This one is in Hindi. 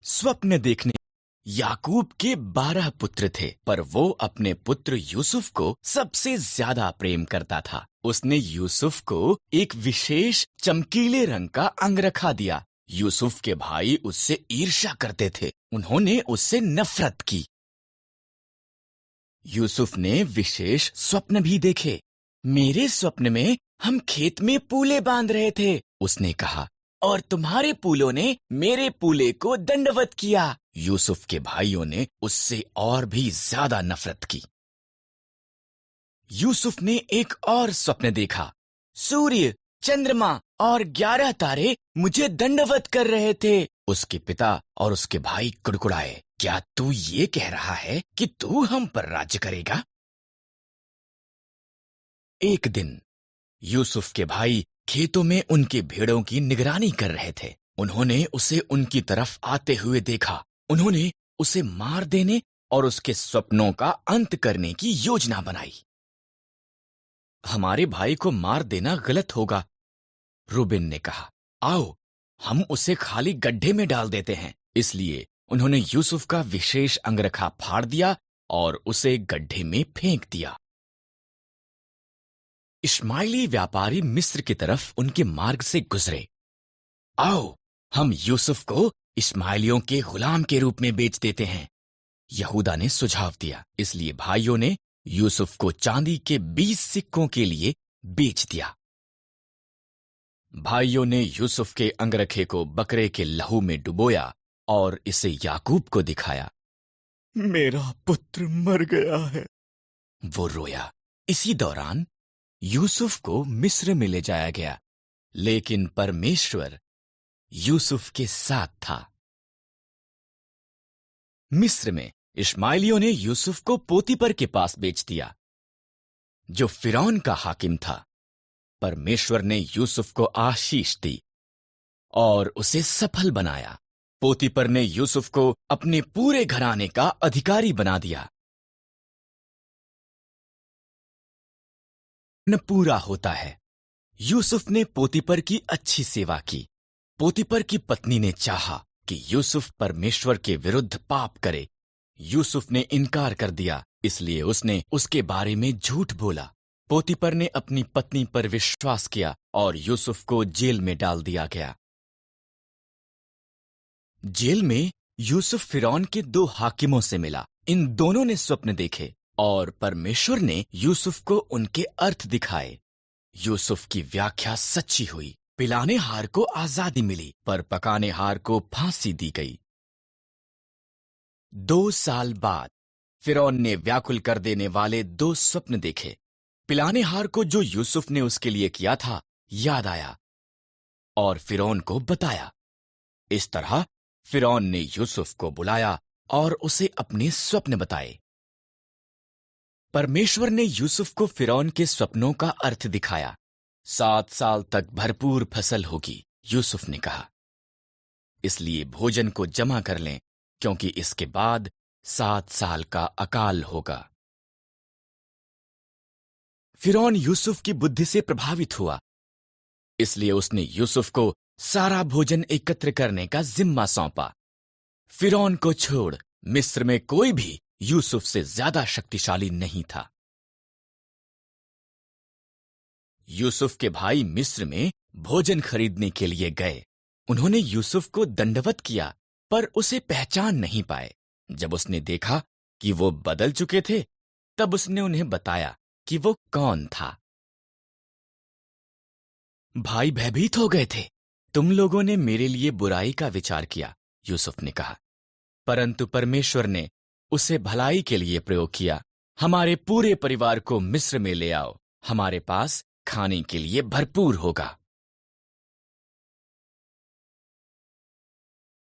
स्वप्न देखने याकूब के 12 पुत्र थे, पर वो अपने पुत्र यूसुफ को सबसे ज्यादा प्रेम करता था। उसने यूसुफ को एक विशेष चमकीले रंग का अंगरखा दिया। यूसुफ के भाई उससे ईर्ष्या करते थे। उन्होंने उससे नफरत की। यूसुफ ने विशेष स्वप्न भी देखे। मेरे स्वप्न में हम खेत में पूले बांध रहे थे, उसने कहा, और तुम्हारे पूलों ने मेरे पूले को दंडवत किया। यूसुफ के भाइयों ने उससे और भी ज्यादा नफरत की। यूसुफ ने एक और स्वप्न देखा। सूर्य, चंद्रमा और 11 तारे मुझे दंडवत कर रहे थे। उसके पिता और उसके भाई कुड़कुड़ाए, क्या तू ये कह रहा है कि तू हम पर राज्य करेगा? एक दिन यूसुफ के भाई खेतों में उनके भेड़ों की निगरानी कर रहे थे। उन्होंने उसे उनकी तरफ आते हुए देखा। उन्होंने उसे मार देने और उसके स्वप्नों का अंत करने की योजना बनाई। हमारे भाई को मार देना गलत होगा, रूबेन ने कहा। आओ, हम उसे खाली गड्ढे में डाल देते हैं। इसलिए उन्होंने यूसुफ का विशेष अंगरखा फाड़ दिया और उसे गड्ढे में फेंक दिया। इश्माइली व्यापारी मिस्र की तरफ उनके मार्ग से गुजरे। आओ, हम यूसुफ को इश्माइलियों के गुलाम के रूप में बेच देते हैं, यहूदा ने सुझाव दिया। इसलिए भाइयों ने यूसुफ को चांदी के 20 सिक्कों के लिए बेच दिया। भाइयों ने यूसुफ के अंगरखे को बकरे के लहू में डुबोया और इसे याकूब को दिखाया। मेरा पुत्र मर गया है, वो रोया। इसी दौरान यूसुफ को मिस्र में ले जाया गया, लेकिन परमेश्वर यूसुफ के साथ था। मिस्र में इश्माइलियों ने यूसुफ को पोतीपर के पास बेच दिया, जो फिरौन का हाकिम था। परमेश्वर ने यूसुफ को आशीष दी और उसे सफल बनाया। पोतीपर ने यूसुफ को अपने पूरे घराने का अधिकारी बना दिया। न पूरा होता है। यूसुफ ने पोतीपर की अच्छी सेवा की। पोतीपर की पत्नी ने चाहा कि यूसुफ परमेश्वर के विरुद्ध पाप करे। यूसुफ ने इनकार कर दिया, इसलिए उसने उसके बारे में झूठ बोला। पोतीपर ने अपनी पत्नी पर विश्वास किया और यूसुफ को जेल में डाल दिया गया। जेल में यूसुफ फिरौन के 2 हाकिमों से मिला। इन दोनों ने स्वप्न देखे और परमेश्वर ने यूसुफ को उनके अर्थ दिखाए। यूसुफ की व्याख्या सच्ची हुई। पिलाने हार को आजादी मिली, पर पकाने हार को फांसी दी गई। 2 साल बाद फिरौन ने व्याकुल कर देने वाले 2 स्वप्न देखे। पिलाने हार को जो यूसुफ ने उसके लिए किया था याद आया और फिरौन को बताया। इस तरह फिरौन ने यूसुफ को बुलाया और उसे अपने स्वप्न बताए। परमेश्वर ने यूसुफ को फिरौन के स्वप्नों का अर्थ दिखाया। 7 साल तक भरपूर फसल होगी, यूसुफ ने कहा। इसलिए भोजन को जमा कर लें, क्योंकि इसके बाद 7 साल का अकाल होगा। फिरौन यूसुफ की बुद्धि से प्रभावित हुआ, इसलिए उसने यूसुफ को सारा भोजन एकत्र करने का जिम्मा सौंपा। फिरौन को छोड़ मिस्र में कोई भी यूसुफ से ज्यादा शक्तिशाली नहीं था। यूसुफ के भाई मिस्र में भोजन खरीदने के लिए गए। उन्होंने यूसुफ को दंडवत किया, पर उसे पहचान नहीं पाए। जब उसने देखा कि वो बदल चुके थे, तब उसने उन्हें बताया कि वो कौन था। भाई भयभीत हो गए थे। तुम लोगों ने मेरे लिए बुराई का विचार किया, यूसुफ ने कहा, परंतु परमेश्वर ने उसे भलाई के लिए प्रयोग किया। हमारे पूरे परिवार को मिस्र में ले आओ, हमारे पास खाने के लिए भरपूर होगा।